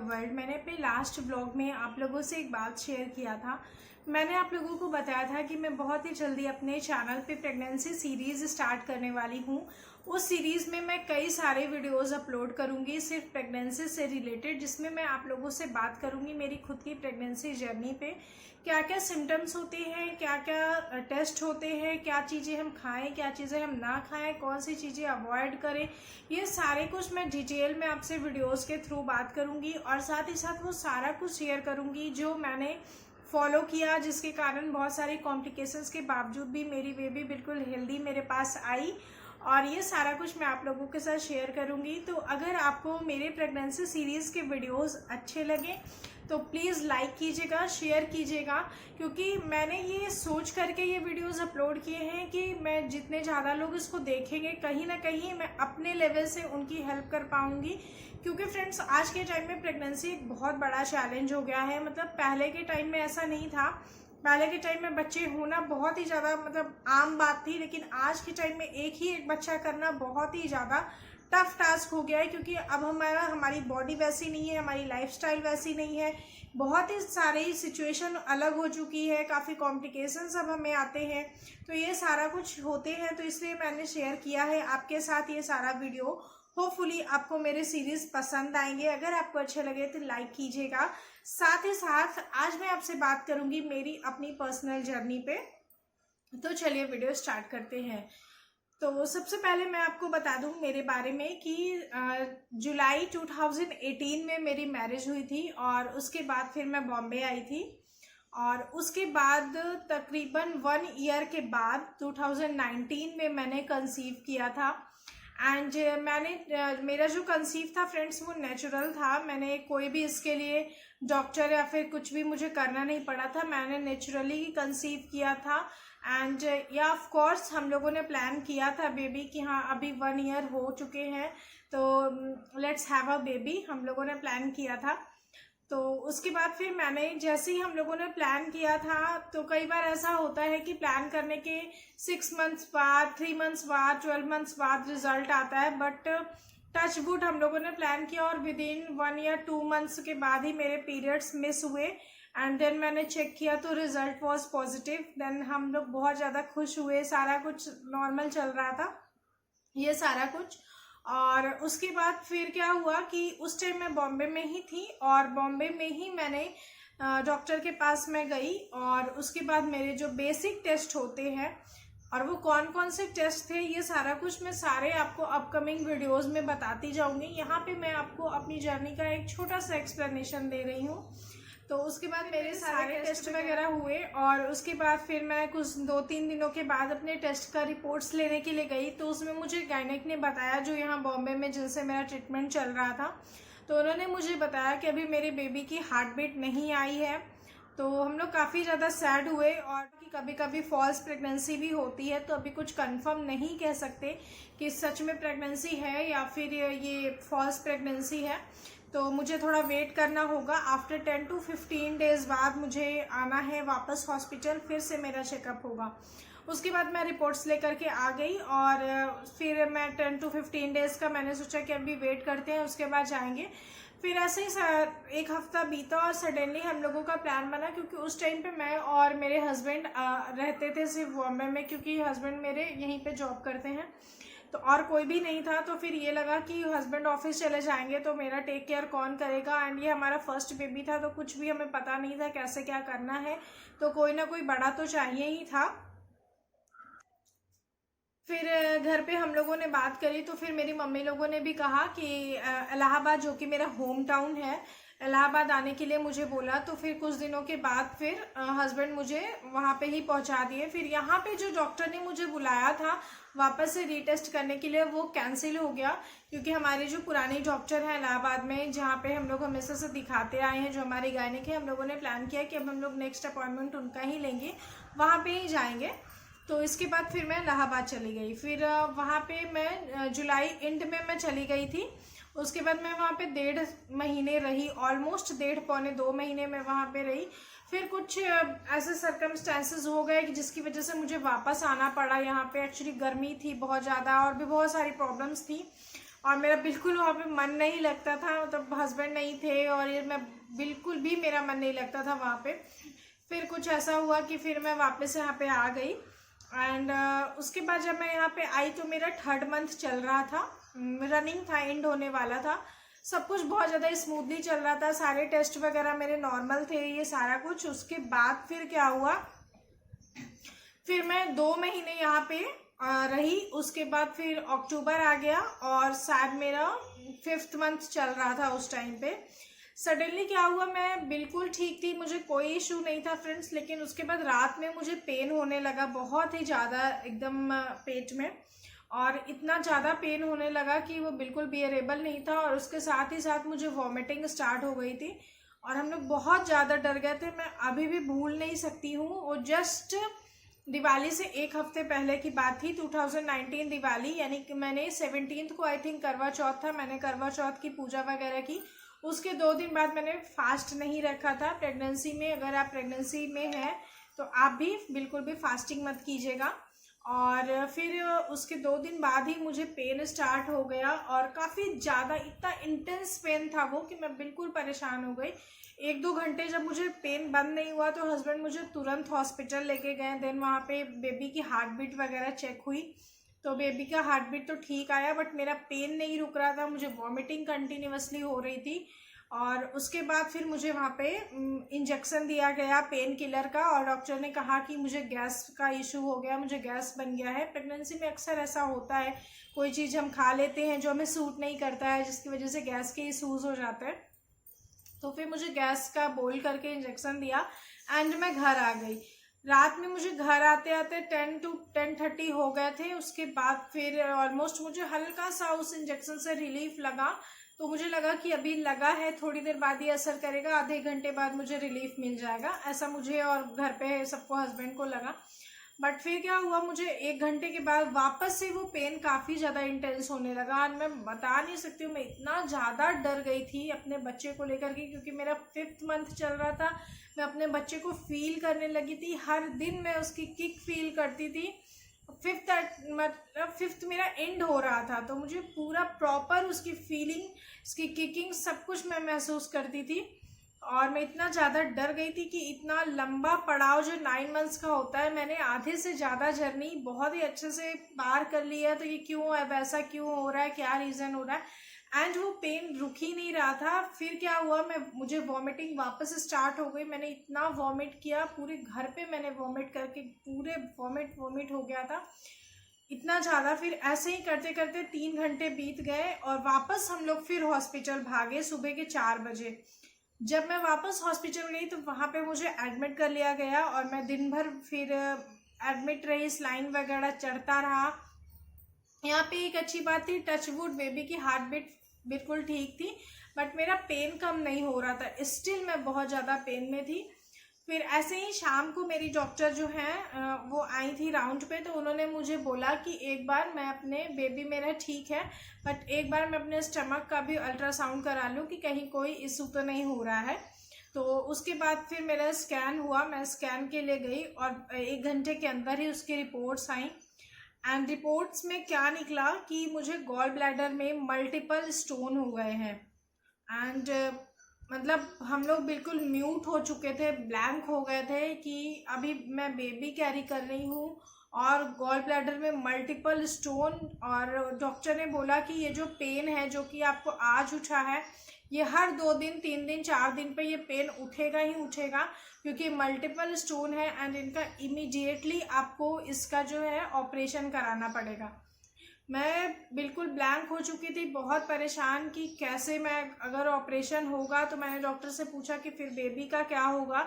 World. मैंने अपने last blog में आप लोगों से एक बात शेयर किया था। मैंने आप लोगों को बताया था कि मैं बहुत ही जल्दी अपने चैनल पे प्रेगनेंसी सीरीज़ स्टार्ट करने वाली हूँ। उस सीरीज़ में मैं कई सारे वीडियोस अपलोड करूँगी सिर्फ प्रेगनेंसी से रिलेटेड, जिसमें मैं आप लोगों से बात करूँगी मेरी खुद की प्रेगनेंसी जर्नी पे क्या क्या सिम्टम्स होते हैं, क्या क्या टेस्ट होते हैं, क्या चीज़ें हम खाएं, क्या चीज़ें हम ना खाएं, कौन सी चीज़ें अवॉइड करें। ये सारे कुछ मैं डिटेल में आपसे वीडियोस के थ्रू बात करूंगी और साथ ही साथ वो सारा कुछ शेयर करूंगी जो मैंने फॉलो किया, जिसके कारण बहुत सारी कॉम्प्लिकेशंस के बावजूद भी मेरी बेबी बिल्कुल हेल्दी मेरे पास आई। और ये सारा कुछ मैं आप लोगों के साथ शेयर करूंगी। तो अगर आपको मेरे प्रेगनेंसी सीरीज़ के वीडियोस अच्छे लगे तो प्लीज़ लाइक कीजिएगा, शेयर कीजिएगा, क्योंकि मैंने ये सोच करके ये वीडियोस अपलोड किए हैं कि मैं जितने ज़्यादा लोग इसको देखेंगे कहीं ना कहीं मैं अपने लेवल से उनकी हेल्प कर पाऊंगी। क्योंकि फ्रेंड्स, आज के टाइम में प्रेगनेंसी एक बहुत बड़ा चैलेंज हो गया है। मतलब पहले के टाइम में ऐसा नहीं था। पहले के टाइम में बच्चे होना बहुत ही ज़्यादा आम बात थी, लेकिन आज के टाइम में एक बच्चा करना बहुत ही ज़्यादा टफ टास्क हो गया है। क्योंकि अब हमारी बॉडी वैसी नहीं है, हमारी लाइफस्टाइल वैसी नहीं है, बहुत ही सारी सिचुएशन अलग हो चुकी है, काफ़ी कॉम्प्लिकेशंस अब हमें आते हैं। तो ये सारा कुछ होते हैं, तो इसलिए मैंने शेयर किया है आपके साथ ये सारा वीडियो। होपफुली आपको मेरे सीरीज़ पसंद आएंगे। अगर आपको अच्छे लगे तो लाइक कीजिएगा। साथ ही साथ आज मैं आपसे बात करूंगी मेरी अपनी पर्सनल जर्नी पे। तो चलिए वीडियो स्टार्ट करते हैं। तो सबसे पहले मैं आपको बता दूं मेरे बारे में कि जुलाई 2018 में मेरी मैरिज हुई थी और उसके बाद फिर मैं बॉम्बे आई थी। और उसके बाद तकरीबन 1 ईयर के बाद 2019 में मैंने कंसीव किया था। एंड मेरा जो कंसीव था फ्रेंड्स वो नेचुरल था। मैंने कोई भी इसके लिए डॉक्टर या फिर कुछ भी मुझे करना नहीं पड़ा था, मैंने नेचुरली कंसीव किया था। एंड या ऑफ कोर्स हम लोगों ने प्लान किया था बेबी कि हाँ अभी 1 ईयर हो चुके हैं तो लेट्स हैव अ बेबी, हम लोगों ने प्लान किया था। तो उसके बाद फिर मैंने जैसे ही हम लोगों ने प्लान किया था, तो कई बार ऐसा होता है कि प्लान करने के 6 मंथ्स बाद, 3 मंथ्स बाद, 12 मंथ्स बाद रिजल्ट आता है। बट टच वुड हम लोगों ने प्लान किया और विद इन 1 या 2 मंथ्स के बाद ही मेरे पीरियड्स मिस हुए। एंड देन मैंने चेक किया तो रिजल्ट वॉज पॉजिटिव। देन हम लोग बहुत ज़्यादा खुश हुए, सारा कुछ नॉर्मल चल रहा था ये सारा कुछ। और उसके बाद फिर क्या हुआ कि उस टाइम मैं बॉम्बे में ही थी और बॉम्बे में ही मैंने डॉक्टर के पास मैं गई। और उसके बाद मेरे जो बेसिक टेस्ट होते हैं और वो कौन कौन से टेस्ट थे ये सारा कुछ मैं सारे आपको अपकमिंग वीडियोस में बताती जाऊंगी। यहाँ पे मैं आपको अपनी जर्नी का एक छोटा सा एक्सप्लेनेशन दे रही हूँ। तो उसके बाद मेरे सारे टेस्ट वगैरह हुए और उसके बाद फिर मैं कुछ 2-3 दिनों के बाद अपने टेस्ट का रिपोर्ट्स लेने के लिए गई। तो उसमें मुझे गायनेक ने बताया, जो यहाँ बॉम्बे में जिनसे मेरा ट्रीटमेंट चल रहा था, तो उन्होंने मुझे बताया कि अभी मेरे बेबी की हार्ट बीट नहीं आई है। तो हम लोग काफ़ी ज़्यादा सैड हुए और कि कभी कभी फॉल्स प्रेगनेंसी भी होती है, तो अभी कुछ कंफर्म नहीं कह सकते कि सच में प्रेगनेंसी है या फिर ये फॉल्स प्रेगनेंसी है। तो मुझे थोड़ा वेट करना होगा। आफ्टर 10 to 15 डेज बाद मुझे आना है वापस हॉस्पिटल, फिर से मेरा चेकअप होगा। उसके बाद मैं रिपोर्ट्स लेकर के आ गई और फिर मैं 10 to 15 डेज़ का मैंने सोचा कि अभी वेट करते हैं, उसके बाद जाएंगे। फिर ऐसे ही 1 हफ्ता बीता और सडनली हम लोगों का प्लान बना, क्योंकि उस टाइम पे मैं और मेरे हस्बैंड रहते थे सिर्फ बॉम्बे में, क्योंकि हस्बैंड मेरे यहीं पे जॉब करते हैं, तो और कोई भी नहीं था। तो फिर ये लगा कि हस्बैंड ऑफिस चले जाएंगे तो मेरा टेक केयर कौन करेगा। एंड ये हमारा फर्स्ट बेबी था, तो कुछ भी हमें पता नहीं था कैसे क्या करना है, तो कोई ना कोई बड़ा तो चाहिए ही था। फिर घर पे हम लोगों ने बात करी तो फिर मेरी मम्मी लोगों ने भी कहा कि इलाहाबाद, जो कि मेरा होम टाउन है, इलाहाबाद आने के लिए मुझे बोला। तो फिर कुछ दिनों के बाद फिर हस्बैंड मुझे वहाँ पे ही पहुँचा दिए। फिर यहाँ पे जो डॉक्टर ने मुझे बुलाया था वापस से रीटेस्ट करने के लिए, वो कैंसिल हो गया, क्योंकि हमारे जो पुरानी डॉक्टर हैं इलाहाबाद में, जहाँ पे हम लोग हमेशा से दिखाते आए हैं, जो हमारे गायनिक है, हम लोगों ने प्लान किया कि अब हम लोग नेक्स्ट अपॉइंटमेंट उनका ही लेंगे, वहाँ पे ही जाएंगे। तो इसके बाद फिर मैं इलाहाबाद चली गई। फिर वहाँ पे मैं जुलाई एंड में मैं चली गई थी। उसके बाद मैं वहाँ पे 1.5 महीने रही, ऑलमोस्ट 1.5-2 महीने मैं वहाँ पे रही। फिर कुछ ऐसे सर्कमस्टेंसेस हो गए कि जिसकी वजह से मुझे वापस आना पड़ा। यहाँ पे एक्चुअली गर्मी थी बहुत ज़्यादा और भी बहुत सारी प्रॉब्लम्स थी। और मेरा बिल्कुल वहाँ पे मन नहीं लगता था, मतलब हस्बैंड नहीं थे और ये मैं बिल्कुल भी मेरा मन नहीं लगता था वहाँ पे। फिर कुछ ऐसा हुआ कि फिर मैं वापस यहाँ पे आ गई एंड उसके बाद जब मैं यहाँ पे आई तो मेरा 3rd मंथ चल रहा था, रनिंग था, एंड होने वाला था। सब कुछ बहुत ज़्यादा स्मूथली चल रहा था, सारे टेस्ट वगैरह मेरे नॉर्मल थे, ये सारा कुछ। उसके बाद फिर क्या हुआ, फिर मैं 2 महीने यहाँ पे रही। उसके बाद फिर अक्टूबर आ गया और शायद मेरा 5th मंथ चल रहा था उस टाइम पे। सडनली क्या हुआ, मैं बिल्कुल ठीक थी, मुझे कोई इशू नहीं था फ्रेंड्स, लेकिन उसके बाद रात में मुझे पेन होने लगा बहुत ही ज़्यादा, एकदम पेट में, और इतना ज़्यादा पेन होने लगा कि वो बिल्कुल बियरेबल नहीं था। और उसके साथ ही साथ मुझे वॉमिटिंग स्टार्ट हो गई थी और हम लोग बहुत ज़्यादा डर गए थे। मैं अभी भी भूल नहीं सकती हूँ, वो जस्ट दिवाली से 1 हफ्ते पहले की बात थी, 2019 दिवाली, यानी कि मैंने 17 को, आई थिंक करवा चौथ था, मैंने करवा चौथ की पूजा वगैरह की। उसके 2 दिन बाद मैंने फास्ट नहीं रखा था। प्रेगनेंसी में, अगर आप प्रेगनेंसी में हैं तो आप भी बिल्कुल भी फास्टिंग मत कीजिएगा। और फिर उसके 2 दिन बाद ही मुझे पेन स्टार्ट हो गया और काफ़ी ज़्यादा, इतना इंटेंस पेन था वो कि मैं बिल्कुल परेशान हो गई। 1-2 घंटे जब मुझे पेन बंद नहीं हुआ तो हस्बैंड मुझे तुरंत हॉस्पिटल लेके गए। देन वहाँ पे बेबी की हार्ट बीट वगैरह चेक हुई तो बेबी का हार्ट बीट तो ठीक आया, बट मेरा पेन नहीं रुक रहा था, मुझे वॉमिटिंग कंटिन्यूअसली हो रही थी। और उसके बाद फिर मुझे वहाँ पे इंजेक्शन दिया गया पेन किलर का, और डॉक्टर ने कहा कि मुझे गैस का इशू हो गया, मुझे गैस बन गया है। प्रेगनेंसी में अक्सर ऐसा होता है, कोई चीज़ हम खा लेते हैं जो हमें सूट नहीं करता है, जिसकी वजह से गैस के इशूज़ हो जाते हैं। तो फिर मुझे गैस का बोल करके इंजेक्शन दिया एंड मैं घर आ गई। रात में मुझे घर आते आते 10 to 10:30 हो गए थे। उसके बाद फिर ऑलमोस्ट मुझे हल्का सा उस इंजेक्शन से रिलीफ लगा, तो मुझे लगा कि अभी लगा है, थोड़ी देर बाद ही असर करेगा, आधे घंटे बाद मुझे रिलीफ मिल जाएगा, ऐसा मुझे और घर पे सबको, हस्बैंड को लगा। बट फिर क्या हुआ, मुझे 1 घंटे के बाद वापस से वो पेन काफ़ी ज़्यादा इंटेंस होने लगा और मैं बता नहीं सकती हूँ, मैं इतना ज़्यादा डर गई थी अपने बच्चे को लेकर के, क्योंकि मेरा 5th मंथ चल रहा था। मैं अपने बच्चे को फील करने लगी थी, हर दिन मैं उसकी किक फील करती थी। 5th मेरा एंड हो रहा था, तो मुझे पूरा प्रॉपर उसकी फीलिंग, उसकी किकिंग, सब कुछ मैं महसूस करती थी। और मैं इतना ज़्यादा डर गई थी कि इतना लंबा पड़ाव जो 9 मंथ्स का होता है, मैंने आधे से ज़्यादा जर्नी बहुत ही अच्छे से पार कर लिया, तो ये क्यों है, वैसा क्यों हो रहा है, क्या रीज़न हो रहा है। एंड वो पेन रुक ही नहीं रहा था। फिर क्या हुआ, मुझे वॉमिटिंग वापस स्टार्ट हो गई। मैंने इतना वॉमिट किया, पूरे घर पे मैंने वॉमिट करके पूरे वॉमिट हो गया था, इतना ज़्यादा। फिर ऐसे ही करते करते 3 घंटे बीत गए और वापस हम लोग फिर हॉस्पिटल भागे सुबह के 4 बजे। जब मैं वापस हॉस्पिटल गई तो वहाँ पे मुझे एडमिट कर लिया गया और मैं दिन भर फिर एडमिट रही, स्लाइन वगैरह चढ़ता रहा। यहाँ पे एक अच्छी बात थी, टचवुड, बेबी की हार्ट बीट बिल्कुल ठीक थी, बट मेरा पेन कम नहीं हो रहा था, स्टिल मैं बहुत ज़्यादा पेन में थी। फिर ऐसे ही शाम को मेरी डॉक्टर जो हैं वो आई थी राउंड पे, तो उन्होंने मुझे बोला कि एक बार मैं अपने, बेबी मेरा ठीक है, बट एक बार मैं अपने स्टमक का भी अल्ट्रासाउंड करा लूँ कि कहीं कोई इशू तो नहीं हो रहा है। तो उसके बाद फिर मेरा स्कैन हुआ, मैं स्कैन के लिए गई और 1 घंटे के अंदर ही उसकी रिपोर्ट्स आई। एंड रिपोर्ट्स में क्या निकला कि मुझे गॉल ब्लैडर में मल्टीपल स्टोन हो गए हैं। एंड मतलब हम लोग बिल्कुल म्यूट हो चुके थे, ब्लैंक हो गए थे कि अभी मैं बेबी कैरी कर रही हूँ और गॉल ब्लैडर में मल्टीपल स्टोन। और डॉक्टर ने बोला कि ये जो पेन है जो कि आपको आज उठा है, ये हर 2 दिन 3 दिन 4 दिन पे ये पेन उठेगा ही उठेगा, क्योंकि मल्टीपल स्टोन है एंड इनका इमीडिएटली आपको इसका जो है ऑपरेशन कराना पड़ेगा। मैं बिल्कुल ब्लैंक हो चुकी थी, बहुत परेशान कि कैसे मैं, अगर ऑपरेशन होगा तो मैंने डॉक्टर से पूछा कि फिर बेबी का क्या होगा।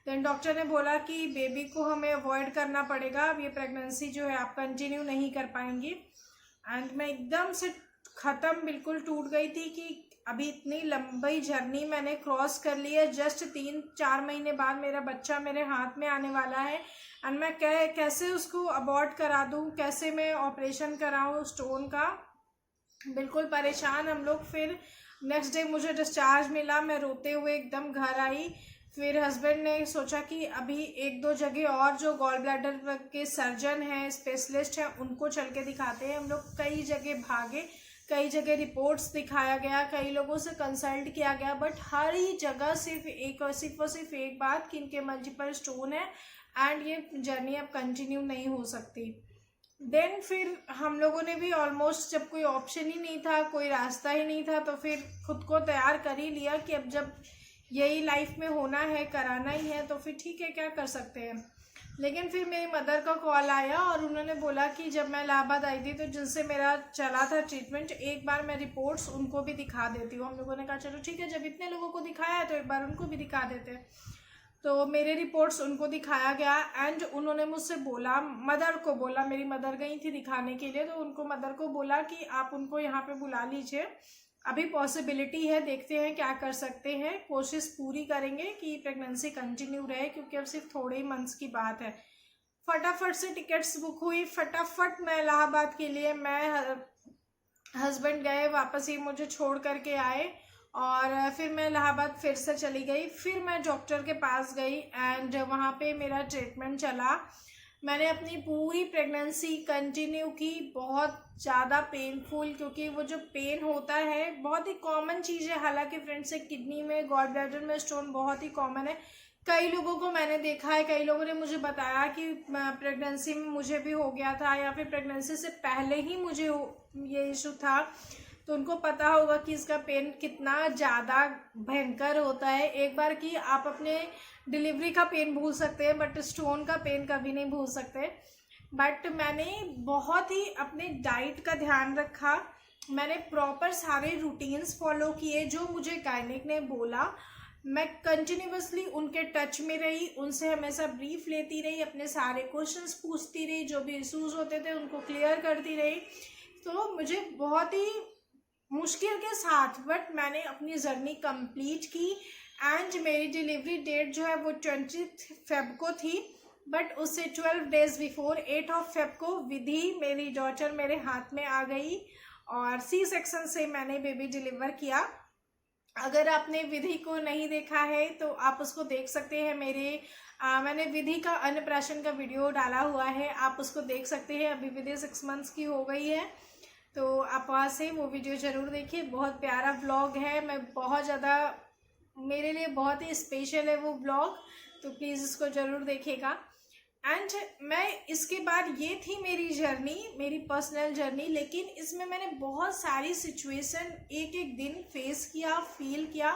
देन डॉक्टर ने बोला कि बेबी को हमें अवॉइड करना पड़ेगा, अब ये प्रेगनेंसी जो है आप कंटिन्यू नहीं कर पाएंगी। एंड मैं एकदम से ख़त्म, बिल्कुल टूट गई थी कि अभी इतनी लंबी जर्नी मैंने क्रॉस कर ली है, जस्ट 3-4 महीने बाद मेरा बच्चा मेरे हाथ में आने वाला है एंड मैं कैसे उसको अबॉर्ट करा दूँ, कैसे मैं ऑपरेशन कराऊँ स्टोन का। बिल्कुल परेशान हम लोग। फिर नेक्स्ट डे मुझे डिस्चार्ज मिला, मैं रोते हुए एकदम घर आई। फिर हस्बैंड ने सोचा कि अभी 1-2 जगह और जो गॉल ब्लैडर के सर्जन हैं, स्पेशलिस्ट हैं, उनको चल के दिखाते हैं। हम लोग कई जगह भागे, कई जगह रिपोर्ट्स दिखाया गया, कई लोगों से कंसल्ट किया गया, बट हर ही जगह सिर्फ और सिर्फ एक बात कि इनके मल्टीपल स्टोन है एंड ये जर्नी अब कंटिन्यू नहीं हो सकती। देन फिर हम लोगों ने भी ऑलमोस्ट, जब कोई ऑप्शन ही नहीं था, कोई रास्ता ही नहीं था, तो फिर खुद को तैयार कर ही लिया कि अब जब यही लाइफ में होना है, कराना ही है, तो फिर ठीक है, क्या कर सकते हैं। लेकिन फिर मेरी मदर का कॉल आया और उन्होंने बोला कि जब मैं इलाहाबाद आई थी तो जिनसे मेरा चला था ट्रीटमेंट, एक बार मैं रिपोर्ट्स उनको भी दिखा देती हूँ। हम लोगों ने कहा चलो ठीक है, जब इतने लोगों को दिखाया है तो एक बार उनको भी दिखा देते हैं। तो मेरे रिपोर्ट्स उनको दिखाया गया एंड उन्होंने मुझसे बोला, मदर को बोला, मेरी मदर गई थी दिखाने के लिए, तो उनको मदर को बोला कि आप उनको यहाँ पे बुला लीजिए, अभी पॉसिबिलिटी है, देखते हैं क्या कर सकते हैं, कोशिश पूरी करेंगे कि प्रेगनेंसी कंटिन्यू रहे, क्योंकि अब सिर्फ थोड़े ही मंथ्स की बात है। फटाफट से टिकट्स बुक हुई, फटाफट मैं इलाहाबाद के लिए, मैं हस्बैंड गए, वापस ही मुझे छोड़ करके आए और फिर मैं इलाहाबाद फिर से चली गई। फिर मैं डॉक्टर के पास गई एंड वहाँ पे मेरा ट्रीटमेंट चला। मैंने अपनी पूरी प्रेगनेंसी कंटिन्यू की, बहुत ज़्यादा पेनफुल, क्योंकि वो जो पेन होता है बहुत ही कॉमन चीज़ है। हालांकि फ्रेंड्स, एक किडनी में, गॉल ब्लैडर में स्टोन बहुत ही कॉमन है, कई लोगों को मैंने देखा है, कई लोगों ने मुझे बताया कि प्रेगनेंसी में मुझे भी हो गया था या फिर प्रेगनेंसी से पहले ही मुझे ये इशू था, तो उनको पता होगा कि इसका पेन कितना ज़्यादा भयंकर होता है। एक बार कि आप अपने डिलीवरी का पेन भूल सकते हैं, बट स्टोन का पेन कभी नहीं भूल सकते। बट मैंने बहुत ही अपने डाइट का ध्यान रखा, मैंने प्रॉपर सारे रूटीन्स फॉलो किए जो मुझे गायनिक ने बोला। मैं कंटिन्यूअसली उनके टच में रही, उनसे हमेशा ब्रीफ लेती रही, अपने सारे क्वेश्चंस पूछती रही, जो भी इश्यूज होते थे उनको क्लियर करती रही। तो मुझे बहुत ही मुश्किल के साथ, बट मैंने अपनी जर्नी कंप्लीट की एंड मेरी डिलीवरी डेट जो है वो 20 फेब को थी, बट उससे 12 डेज बिफोर 8 फेब को विधि, मेरी डॉटर, मेरे हाथ में आ गई और सी सेक्शन से मैंने बेबी डिलीवर किया। अगर आपने विधि को नहीं देखा है तो आप उसको देख सकते हैं, मैंने विधि का अन्नप्राशन का वीडियो डाला हुआ है, आप उसको देख सकते हैं। अभी विधि 6 मंथ्स की हो गई है, तो आप वहाँ से वो वीडियो ज़रूर देखिए, बहुत प्यारा व्लॉग है। मैं बहुत ज़्यादा, मेरे लिए बहुत ही स्पेशल है वो व्लॉग, तो प्लीज़ इसको ज़रूर देखिएगा। एंड मैं इसके बाद, ये थी मेरी जर्नी, मेरी पर्सनल जर्नी, लेकिन इसमें मैंने बहुत सारी सिचुएशन एक एक दिन फेस किया, फील किया।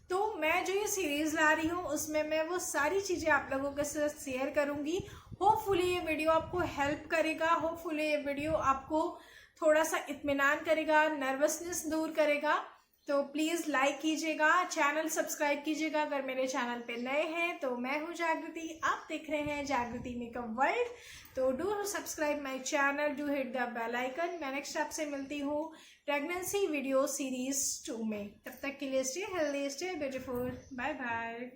तो मैं जो ये सीरीज़ ला रही हूँ उसमें मैं वो सारी चीज़ें आप लोगों के साथ शेयर करूँगी। होपफुली ये वीडियो आपको हेल्प करेगा, होपफुली ये वीडियो आपको थोड़ा सा इत्मीनान करेगा, नर्वसनेस दूर करेगा। तो प्लीज़ लाइक कीजिएगा, चैनल सब्सक्राइब कीजिएगा अगर मेरे चैनल पे नए हैं। तो मैं हूँ जागृति, आप देख रहे हैं जागृति मेकअप वर्ल्ड। तो do subscribe my channel, do hit the bell icon. मैं नेक्स्ट आपसे मिलती हूँ प्रेगनेंसी वीडियो सीरीज 2 में। तब तक के लिए stay healthy, stay beautiful, bye bye.